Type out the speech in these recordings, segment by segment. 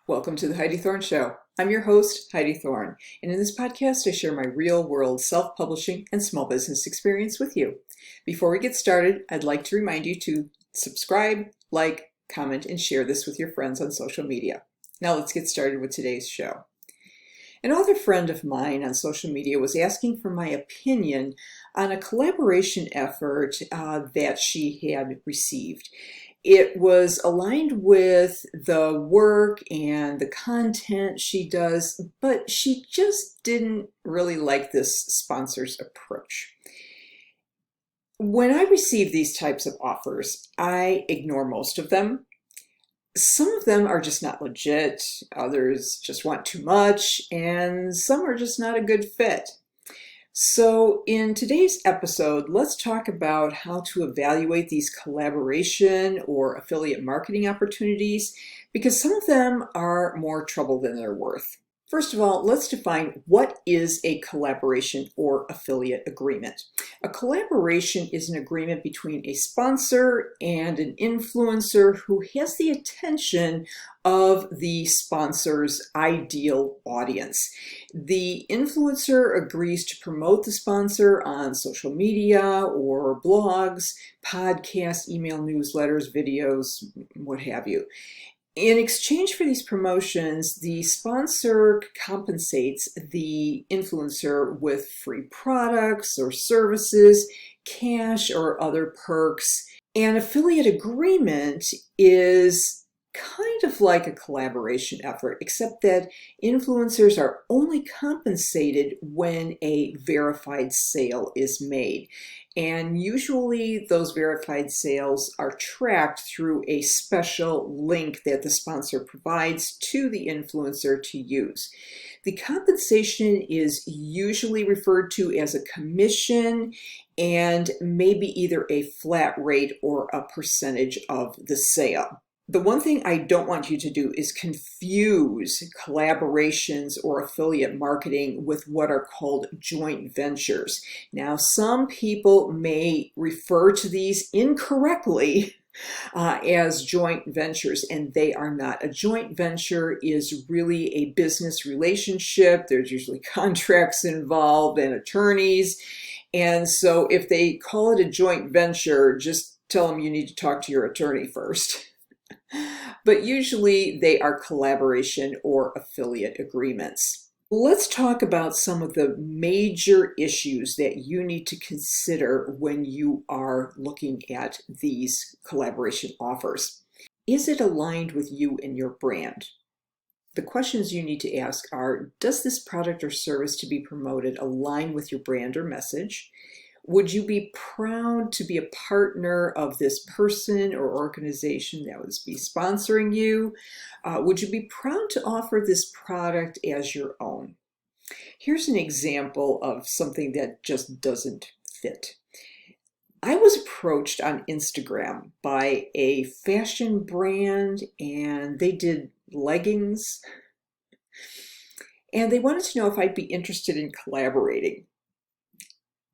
Welcome to the Heidi Thorne Show. I'm your host, Heidi Thorne, and in this podcast, I share my real-world self-publishing and small business experience with you. Before we get started, I'd like to remind you to subscribe, like, comment, and share this with your friends on social media. Now let's get started with today's show. An author friend of mine on social media was asking for my opinion on a collaboration effort that she had received. It was aligned with the work and the content she does, but she just didn't really like this sponsor's approach. When I receive these types of offers, I ignore most of them. Some of them are just not legit, others just want too much, and some are just not a good fit. So in today's episode, let's talk about how to evaluate these collaboration or affiliate marketing opportunities, because some of them are more trouble than they're worth. First of all, let's define what is a collaboration or affiliate agreement. A collaboration is an agreement between a sponsor and an influencer who has the attention of the sponsor's ideal audience. The influencer agrees to promote the sponsor on social media or blogs, podcasts, email newsletters, videos, what have you. In exchange for these promotions, the sponsor compensates the influencer with free products or services, cash or other perks. An affiliate agreement is kind of like a collaboration effort, except that influencers are only compensated when a verified sale is made. And usually those verified sales are tracked through a special link that the sponsor provides to the influencer to use. The compensation is usually referred to as a commission and maybe either a flat rate or a percentage of the sale. The one thing I don't want you to do is confuse collaborations or affiliate marketing with what are called joint ventures. Now, some people may refer to these incorrectly as joint ventures, and they are not. A joint venture is really a business relationship. There's usually contracts involved and attorneys. And so if they call it a joint venture, just tell them you need to talk to your attorney first. But usually they are collaboration or affiliate agreements. Let's talk about some of the major issues that you need to consider when you are looking at these collaboration offers. Is it aligned with you and your brand? The questions you need to ask are, does this product or service to be promoted align with your brand or message? Would you be proud to be a partner of this person or organization that would be sponsoring you? Would you be proud to offer this product as your own? Here's an example of something that just doesn't fit. I was approached on Instagram by a fashion brand, and they did leggings, and they wanted to know if I'd be interested in collaborating.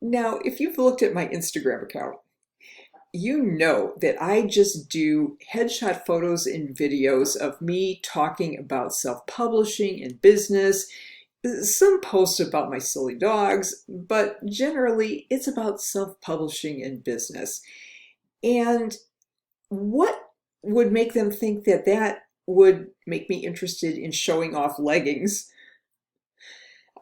Now, if you've looked at my Instagram account, you know that I just do headshot photos and videos of me talking about self-publishing and business, some posts about my silly dogs, but generally it's about self-publishing and business. And what would make them think that that would make me interested in showing off leggings?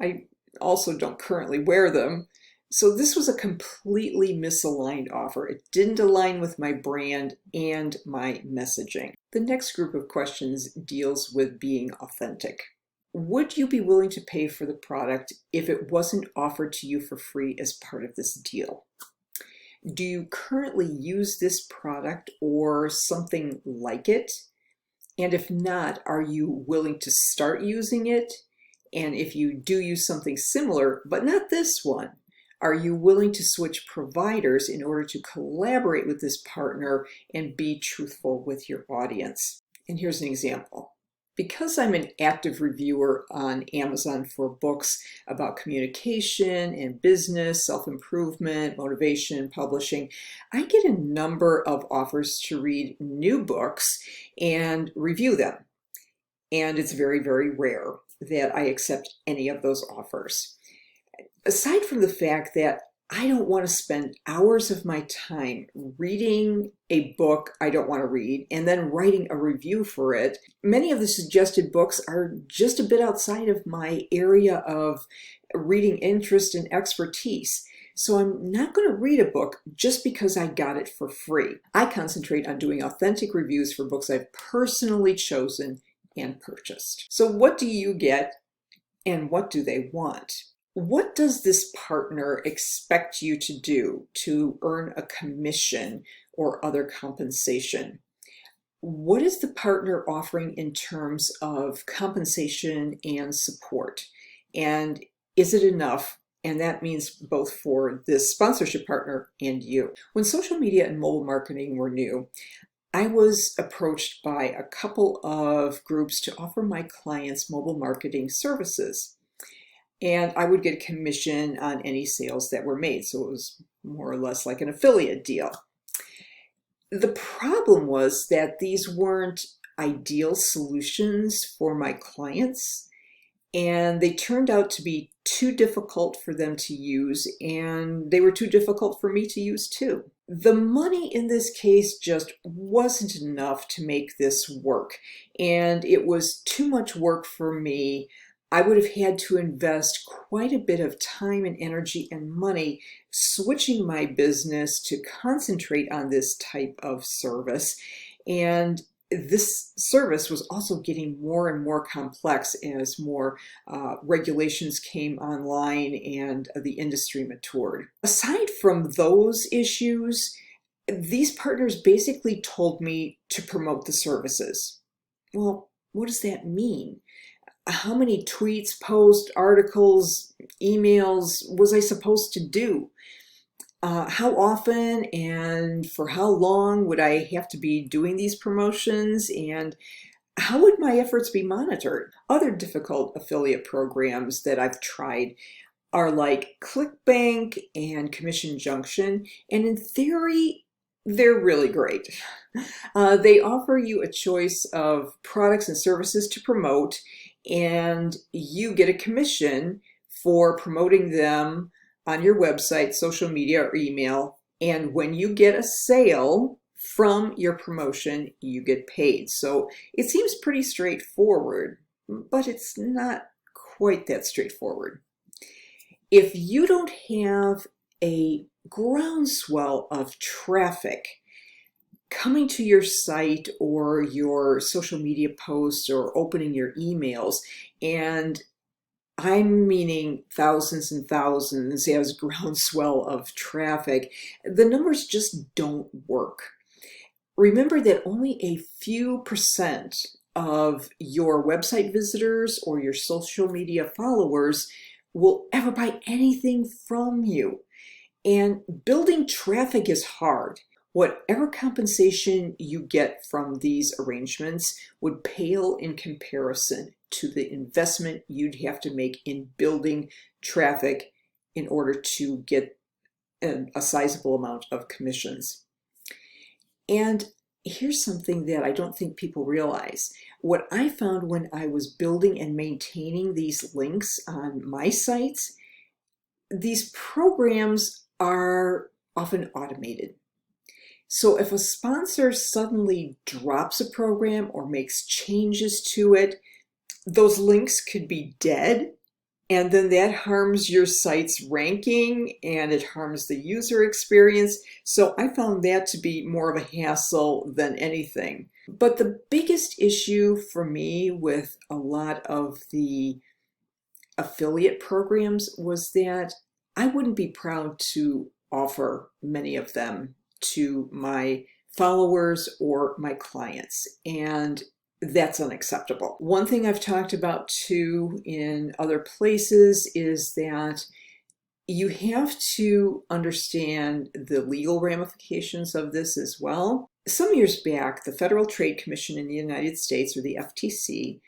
I also don't currently wear them. So this was a completely misaligned offer. It didn't align with my brand and my messaging. The next group of questions deals with being authentic. Would you be willing to pay for the product if it wasn't offered to you for free as part of this deal? Do you currently use this product or something like it? And if not, are you willing to start using it? And if you do use something similar, but not this one, are you willing to switch providers in order to collaborate with this partner and be truthful with your audience? And here's an example. Because I'm an active reviewer on Amazon for books about communication and business, self-improvement, motivation, publishing, I get a number of offers to read new books and review them. and it's very, very rare that I accept any of those offers. Aside from the fact that I don't want to spend hours of my time reading a book I don't want to read and then writing a review for it, many of the suggested books are just a bit outside of my area of reading interest and expertise. So I'm not going to read a book just because I got it for free. I concentrate on doing authentic reviews for books I've personally chosen and purchased. So what do you get and what do they want? What does this partner expect you to do to earn a commission or other compensation? What is the partner offering in terms of compensation and support? And is it enough? And that means both for this sponsorship partner and you. When social media and mobile marketing were new, I was approached by a couple of groups to offer my clients mobile marketing services. And I would get a commission on any sales that were made. So it was more or less like an affiliate deal. The problem was that these weren't ideal solutions for my clients, and they turned out to be too difficult for them to use, and they were too difficult for me to use too. The money in this case just wasn't enough to make this work, and it was too much work for me. I would have had to invest quite a bit of time and energy and money switching my business to concentrate on this type of service. And this service was also getting more and more complex as more regulations came online and the industry matured. Aside from those issues, these partners basically told me to promote the services. Well, what does that mean? How many tweets, posts, articles, emails was I supposed to do? How often and for how long would I have to be doing these promotions? And how would my efforts be monitored? Other difficult affiliate programs that I've tried are like ClickBank and Commission Junction, and in theory, they're really great. They offer you a choice of products and services to promote, and you get a commission for promoting them on your website, social media, or email. And when you get a sale from your promotion, you get paid. So it seems pretty straightforward, but it's not quite that straightforward. If you don't have a groundswell of traffic coming to your site or your social media posts or opening your emails, and I'm meaning thousands and thousands as groundswell of traffic, the numbers just don't work. Remember that only a few percent of your website visitors or your social media followers will ever buy anything from you. And building traffic is hard. Whatever compensation you get from these arrangements would pale in comparison to the investment you'd have to make in building traffic in order to get a sizable amount of commissions. And here's something that I don't think people realize. What I found when I was building and maintaining these links on my sites, these programs are often automated. So if a sponsor suddenly drops a program or makes changes to it, those links could be dead, and then that harms your site's ranking and it harms the user experience. So I found that to be more of a hassle than anything. But the biggest issue for me with a lot of the affiliate programs was that I wouldn't be proud to offer many of them to my followers or my clients, and that's unacceptable. One thing I've talked about too in other places is that you have to understand the legal ramifications of this as well. Some years back, the Federal Trade Commission in the United States, or the FTC,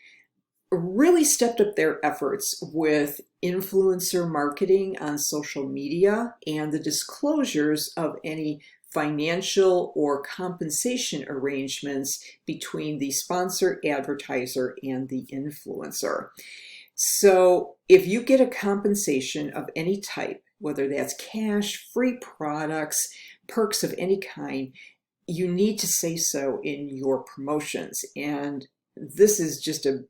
really stepped up their efforts with influencer marketing on social media and the disclosures of any financial or compensation arrangements between the sponsor, advertiser, and the influencer. So if you get a compensation of any type, whether that's cash, free products, perks of any kind, you need to say so in your promotions. And this is just a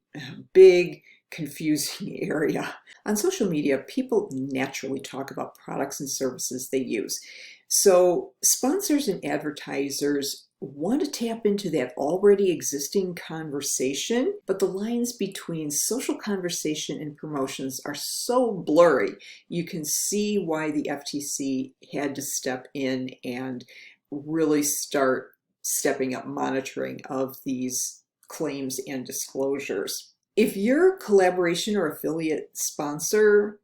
big, confusing area. On social media, people naturally talk about products and services they use. So sponsors and advertisers want to tap into that already existing conversation, but the lines between social conversation and promotions are so blurry. You can see why the FTC had to step in and really start stepping up monitoring of these claims and disclosures. If your collaboration or affiliate sponsor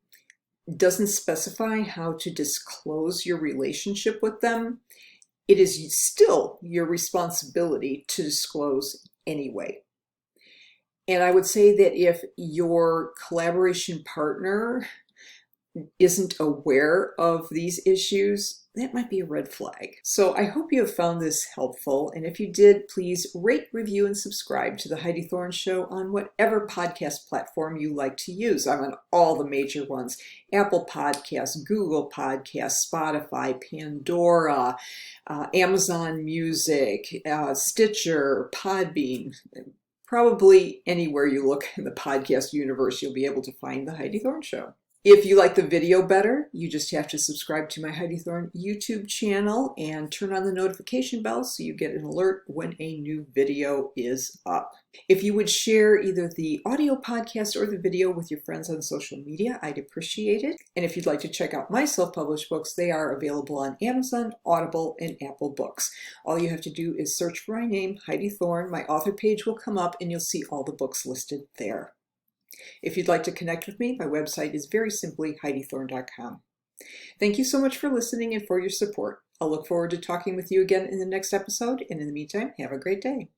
doesn't specify how to disclose your relationship with them, it is still your responsibility to disclose anyway. And I would say that if your collaboration partner isn't aware of these issues, that might be a red flag. So I hope you have found this helpful. And if you did, please rate, review, and subscribe to The Heidi Thorne Show on whatever podcast platform you like to use. I'm on all the major ones: Apple Podcasts, Google Podcasts, Spotify, Pandora, Amazon Music, Stitcher, Podbean. Probably anywhere you look in the podcast universe, you'll be able to find The Heidi Thorne Show. If you like the video better, you just have to subscribe to my Heidi Thorne YouTube channel and turn on the notification bell so you get an alert when a new video is up. If you would share either the audio podcast or the video with your friends on social media, I'd appreciate it. And if you'd like to check out my self-published books, they are available on Amazon, Audible, and Apple Books. All you have to do is search for my name, Heidi Thorne. My author page will come up and you'll see all the books listed there. If you'd like to connect with me, my website is very simply HeidiThorne.com. Thank you so much for listening and for your support. I'll look forward to talking with you again in the next episode, and in the meantime, have a great day.